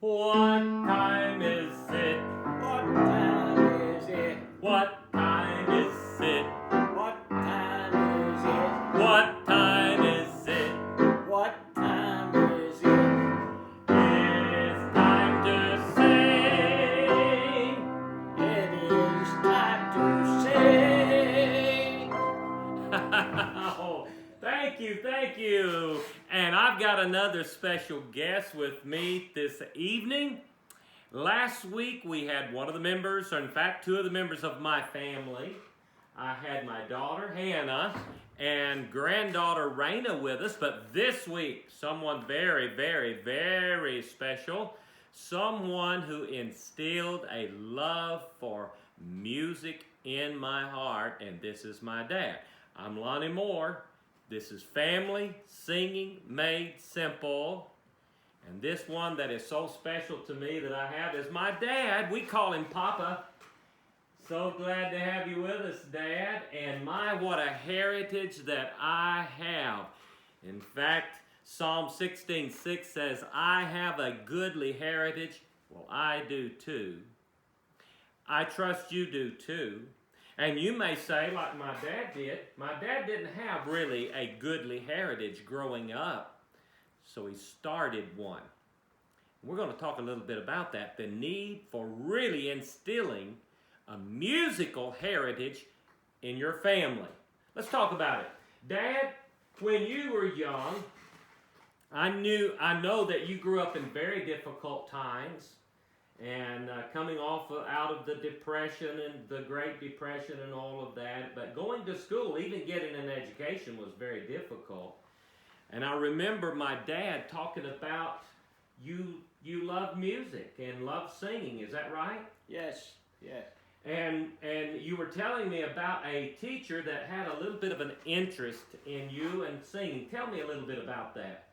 What time is it? What time is it? What time is it? What time is it? What time is it? What time is it? It's time to sing. It is time to sing. Oh, thank you, thank you. And I've got another special guest with me this evening. Last week we had one of the members, or in fact, two of the members of my family. I had my daughter Hannah and granddaughter Raina with us, but this week, someone very, very, very special. Someone who instilled a love for music in my heart, and this is my dad. I'm Lonnie Moore. This is Family Singing Made Simple. And this one that is so special to me that I have is my dad. We call him Papa. So glad to have you with us, Dad. And my, what a heritage that I have. In fact, Psalm 16:6 says, I have a goodly heritage. Well, I do too. I trust you do too. And you may say, like my dad did, my dad didn't have really a goodly heritage growing up. So he started one. We're going to talk a little bit about that, the need for really instilling a musical heritage in your family. Let's talk about it. Dad, when you were young, I know that you grew up in very difficult times, and coming out of the Depression and the Great Depression and all of that, but going to school, even getting an education was very difficult. And I remember my dad talking about you love music and love singing. Is that right? Yes, yes. And you were telling me about a teacher that had a little bit of an interest in you and singing. Tell me a little bit about that.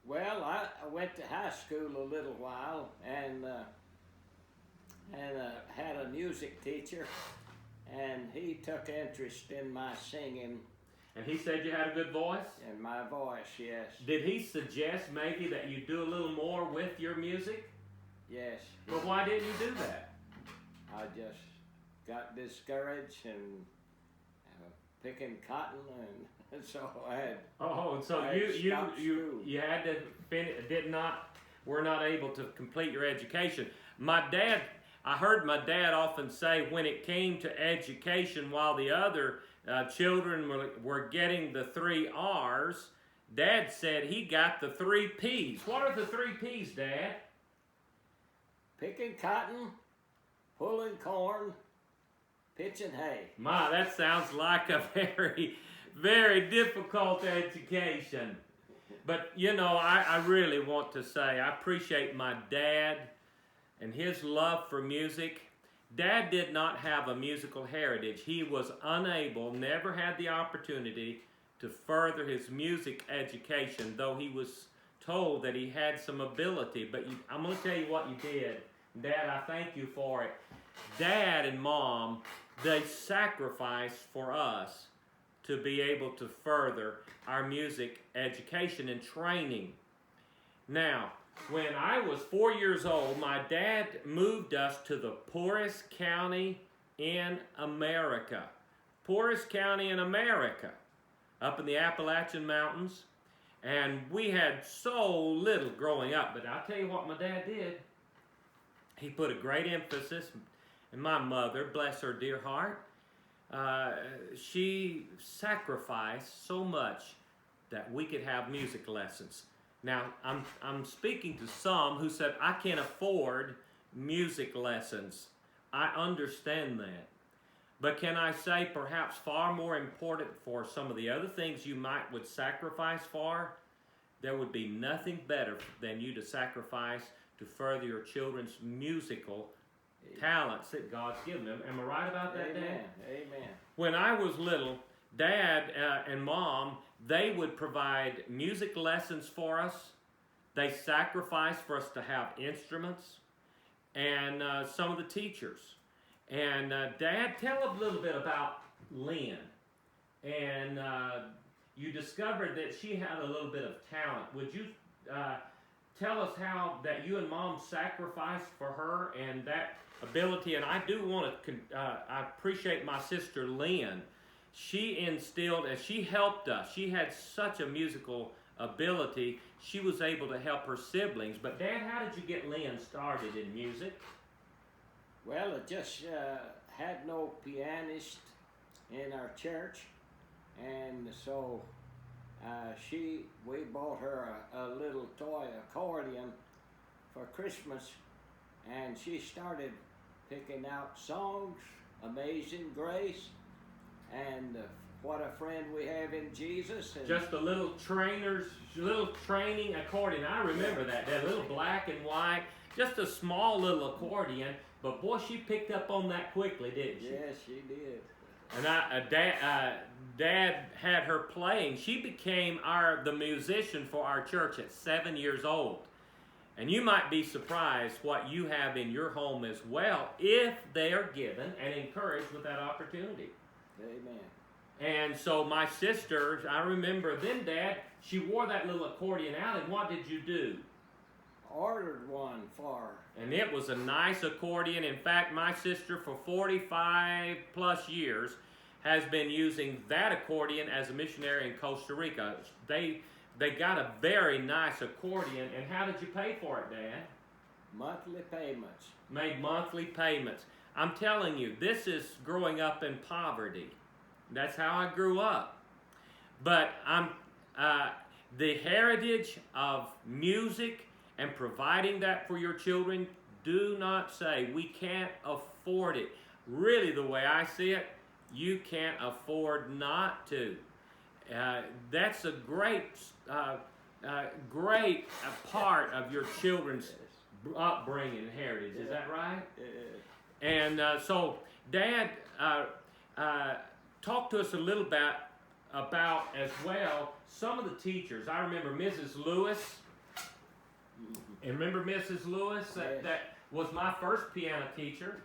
Well, I went to high school a little while and had a music teacher, and he took interest in my singing And he said you had a good voice? and my voice. Yes, Did he suggest maybe that you do a little more with your music? yes. But why didn't you do that? I just got discouraged and picking cotton, and so I had. Oh, so I you stopped school. you had to were not able to complete your education. I heard my dad often say when it came to education, while the other children were getting the 3 R's, Dad said he got the 3 P's. What are the 3 P's, Dad? Picking cotton, pulling corn, pitching hay. My, that sounds like a very, very difficult education. But, you know, I really want to say I appreciate my dad and his love for music. Dad did not have a musical heritage. He was unable, never had the opportunity to further his music education, though he was told that he had some ability. But I'm going to tell you what you did. Dad, I thank you for it. Dad and Mom, they sacrificed for us to be able to further our music education and training. Now, when I was 4 years old, my dad moved us to the poorest county in America. Poorest county in America, up in the Appalachian Mountains. And we had so little growing up. But I'll tell you what my dad did. He put a great emphasis, and my mother, bless her dear heart, she sacrificed so much that we could have music lessons. Now, I'm speaking to some who said, I can't afford music lessons. I understand that. But can I say perhaps far more important for some of the other things you would sacrifice for, there would be nothing better than you to sacrifice to further your children's musical talents that God's given them. Am I right about that, Amen. Dad? Amen. When I was little, Dad and Mom, they would provide music lessons for us. They sacrificed for us to have instruments and some of the teachers. And Dad, tell a little bit about Lynn. And you discovered that she had a little bit of talent. Would you tell us how that you and Mom sacrificed for her and that ability. And I do want to, I appreciate my sister Lynn. She instilled, and she helped us. She had such a musical ability. She was able to help her siblings. But Dad, how did you get Lynn started in music? Well, it just had no pianist in our church, and so we bought her a little toy accordion for Christmas, and she started picking out songs, Amazing Grace, and What a Friend We Have in Jesus. And just a little training accordion. I remember that little black and white, just a small little accordion. But boy, she picked up on that quickly, didn't she? Yes, she did. And Dad had her playing. She became the musician for our church at 7 years old. And you might be surprised what you have in your home as well if they are given and encouraged with that opportunity. Amen. And so my sister, I remember then, Dad, she wore that little accordion out, and what did you do? Ordered one for her. And it was a nice accordion. In fact, my sister for 45 plus years has been using that accordion as a missionary in Costa Rica. They got a very nice accordion. And how did you pay for it, Dad? Monthly payments. Made monthly payments. I'm telling you, this is growing up in poverty. That's how I grew up. But the heritage of music and providing that for your children, do not say we can't afford it. Really, the way I see it, you can't afford not to. That's a great part of your children's upbringing and heritage. Is that right? And so, Dad, talk to us a little bit about as well some of the teachers. I remember Mrs. Lewis. And remember Mrs. Lewis? Yes. That was my first piano teacher.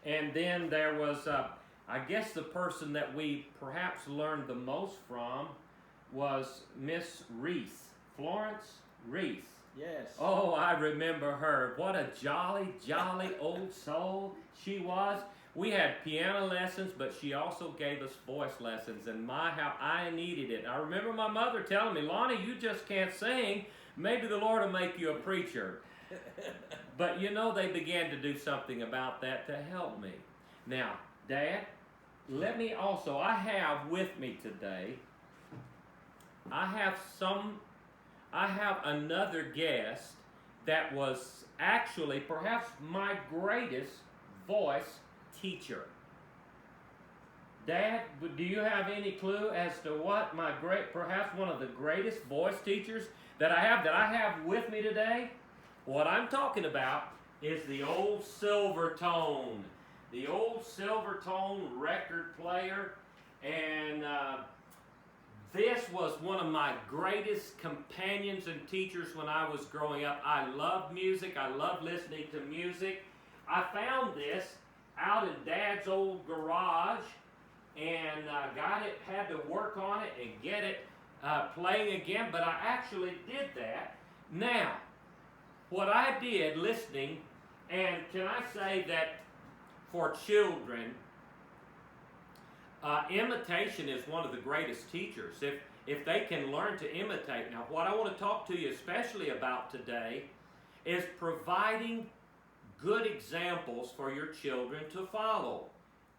And then there was, I guess the person that we perhaps learned the most from was Miss Reese, Florence Reese. Yes. Oh, I remember her. What a jolly old soul she was. We had piano lessons, but she also gave us voice lessons, and my, how I needed it. I remember my mother telling me, Lonnie, you just can't sing. Maybe the Lord will make you a preacher. But you know, they began to do something about that to help me. Now, Dad, let me also, I have with me today, I have another guest that was actually perhaps my greatest voice teacher. Dad, do you have any clue as to what perhaps one of the greatest voice teachers that I have with me today? What I'm talking about is the old Silvertone. The old Silvertone record player. And this was one of my greatest companions and teachers when I was growing up. I loved music. I loved listening to music. I found this out in Dad's old garage and had to work on it and get it playing again, but I actually did that. Now, what I did listening, and can I say that for children, imitation is one of the greatest teachers. If they can learn to imitate. Now, what I want to talk to you especially about today is providing good examples for your children to follow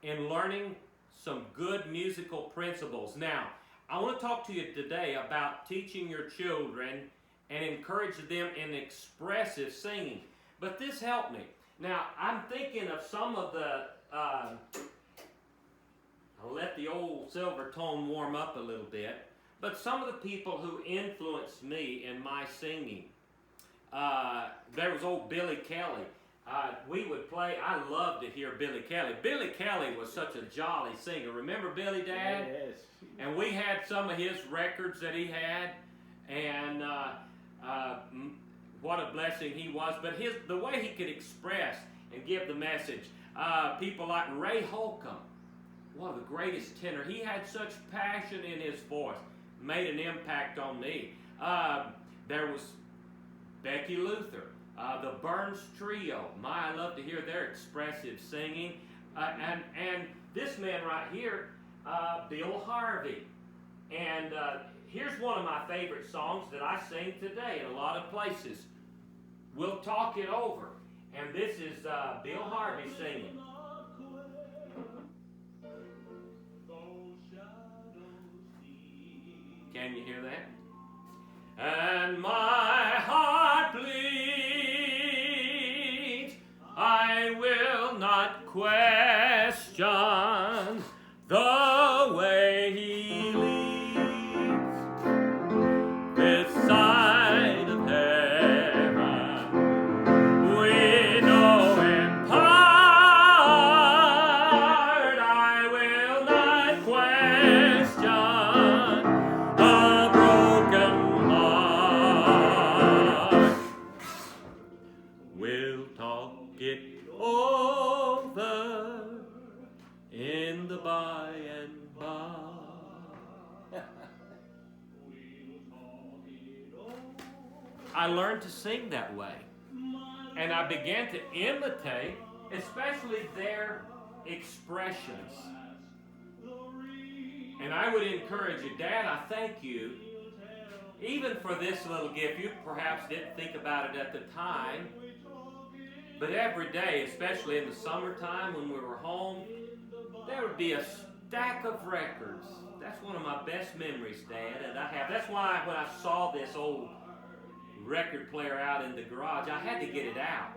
in learning some good musical principles. Now, I want to talk to you today about teaching your children and encourage them in expressive singing. But this helped me. Now, I'm thinking of some of the, I'll let the old Silvertone warm up a little bit, but some of the people who influenced me in my singing. There was old Billy Kelly. We would play, I loved to hear Billy Kelly. Billy Kelly was such a jolly singer. Remember Billy, Dad? Yes. And we had some of his records that he had, and what a blessing he was. But the way he could express and give the message. People like Ray Holcomb, one of the greatest tenor. He had such passion in his voice, made an impact on me. There was Becky Luther, the Burns Trio. My, I love to hear their expressive singing. And this man right here, Bill Harvey. And here's one of my favorite songs that I sing today in a lot of places. We'll Talk It Over. And this is Bill Harvey singing. Can you hear that? And my heart bleeds, I will not question the way he leads this side of heaven. We know in part, I will not question a broken heart. We'll talk it over in the by and by. I learned to sing that way, and I began to imitate, especially their expressions. And I would encourage you, Dad, I thank you, even for this little gift. You perhaps didn't think about it at the time, but every day, especially in the summertime when we were home, there would be a stack of records. That's one of my best memories, Dad, and I have. That's why when I saw this old record player out in the garage, I had to get it out.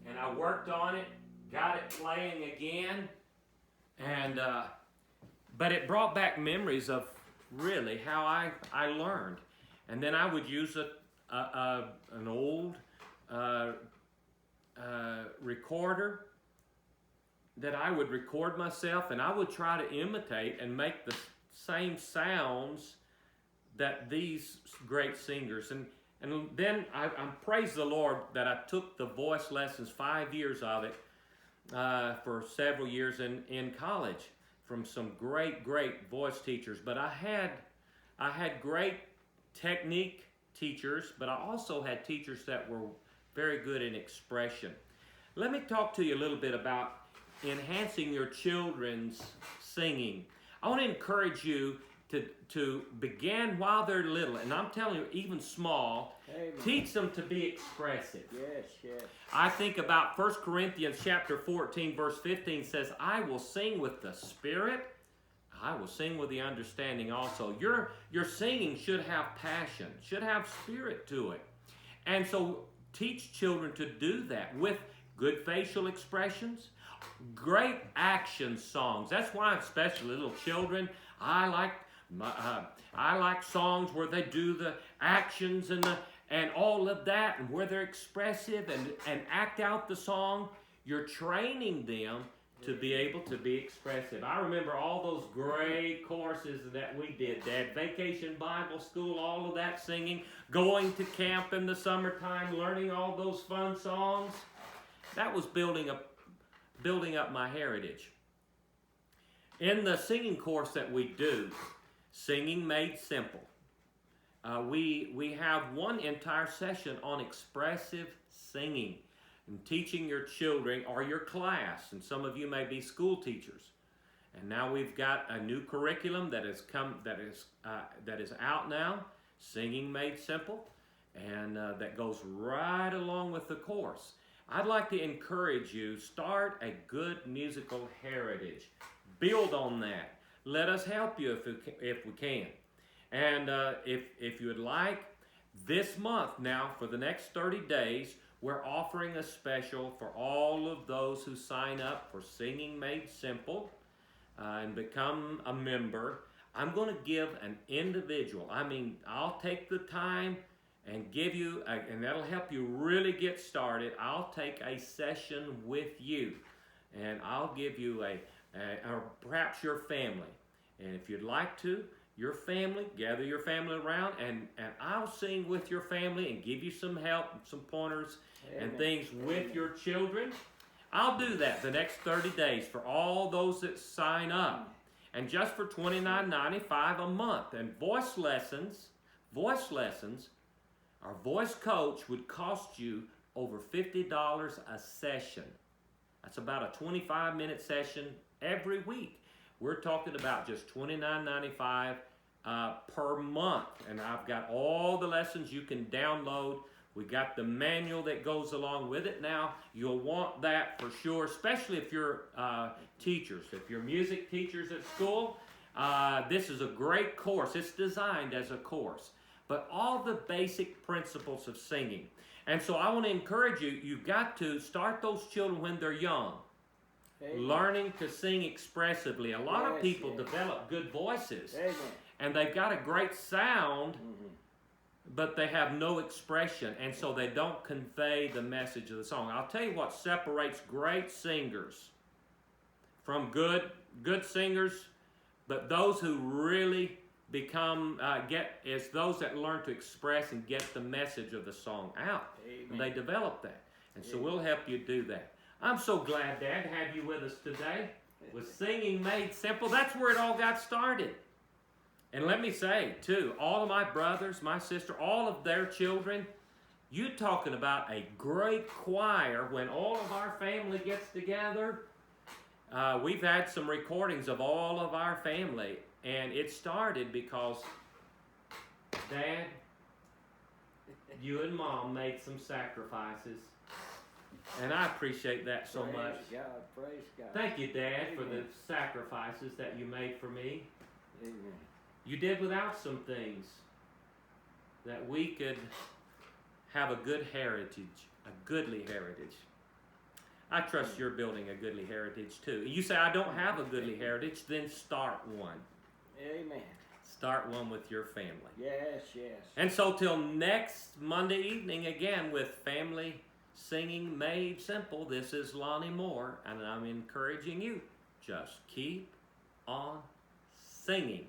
And I worked on it, got it playing again, and but it brought back memories of really how I learned. And then I would use an old recorder that I would record myself, and I would try to imitate and make the same sounds that these great singers. And then I praise the Lord that I took the voice lessons, 5 years of it, for several years in college from some great voice teachers. But I had great technique teachers, but I also had teachers that were very good in expression. Let me talk to you a little bit about enhancing your children's singing. I want to encourage you to begin while they're little, and I'm telling you, even small, Amen. Teach them to be expressive. Yes. I think about 1 Corinthians chapter 14, verse 15 says, I will sing with the Spirit, I will sing with the understanding also. Your singing should have passion, should have spirit to it. And so teach children to do that with good facial expressions, great action songs. That's why, especially little children, I like songs where they do the actions and all of that, and where they're expressive and act out the song. You're training them to be able to be expressive. I remember all those great courses that we did, Dad. Vacation Bible School, all of that singing, going to camp in the summertime, learning all those fun songs. That was building up my heritage. In the singing course that we do, Singing Made Simple, we have one entire session on expressive singing and teaching your children or your class, and some of you may be school teachers. And now we've got a new curriculum that is out now, Singing Made Simple, and that goes right along with the course. I'd like to encourage you, start a good musical heritage. Build on that. Let us help you if we can. And if you would like, this month now, for the next 30 days, we're offering a special for all of those who sign up for Singing Made Simple and become a member. I'm going to give an individual, I'll take the time and give you, and that'll help you really get started. I'll take a session with you, and I'll give you or perhaps your family. And if you'd like to, your family, gather your family around, and I'll sing with your family and give you some help, some pointers, Amen. And things with your children. I'll do that the next 30 days for all those that sign up. And just for $29.95 a month. And voice lessons Our voice coach would cost you over $50 a session. That's about a 25-minute session every week. We're talking about just $29.95 per month. And I've got all the lessons you can download. We got the manual that goes along with it. Now, you'll want that for sure, especially if you're teachers. If you're music teachers at school, this is a great course. It's designed as a course. But all the basic principles of singing. And so I want to encourage you, you've got to start those children when they're young. Amen. Learning to sing expressively. A lot of Yes, people yes. develop good voices. Amen. And they've got a great sound, Mhm. but they have no expression. And so they don't convey the message of the song. I'll tell you what separates great singers from good singers, but those who really become is those that learn to express and get the message of the song out. Amen. And they develop that. And so Amen. we'll help you do that. I'm so glad, Dad, to have you with us today with Singing Made Simple. That's where it all got started. And let me say, too, all of my brothers, my sister, all of their children, you talking about a great choir when all of our family gets together. We've had some recordings of all of our family, and it started because Dad, you and Mom made some sacrifices, and I appreciate that so Praise much. God, praise God. Thank you, Dad, for the Amen. sacrifices that you made for me. Amen. You did without some things that we could have a good heritage, a goodly heritage. I trust you're building a goodly heritage too. You say, I don't have a goodly heritage, then start one. Amen. Start one with your family. Yes, yes. And so till next Monday evening again with Family Singing Made Simple, this is Lonnie Moore, and I'm encouraging you, just keep on singing.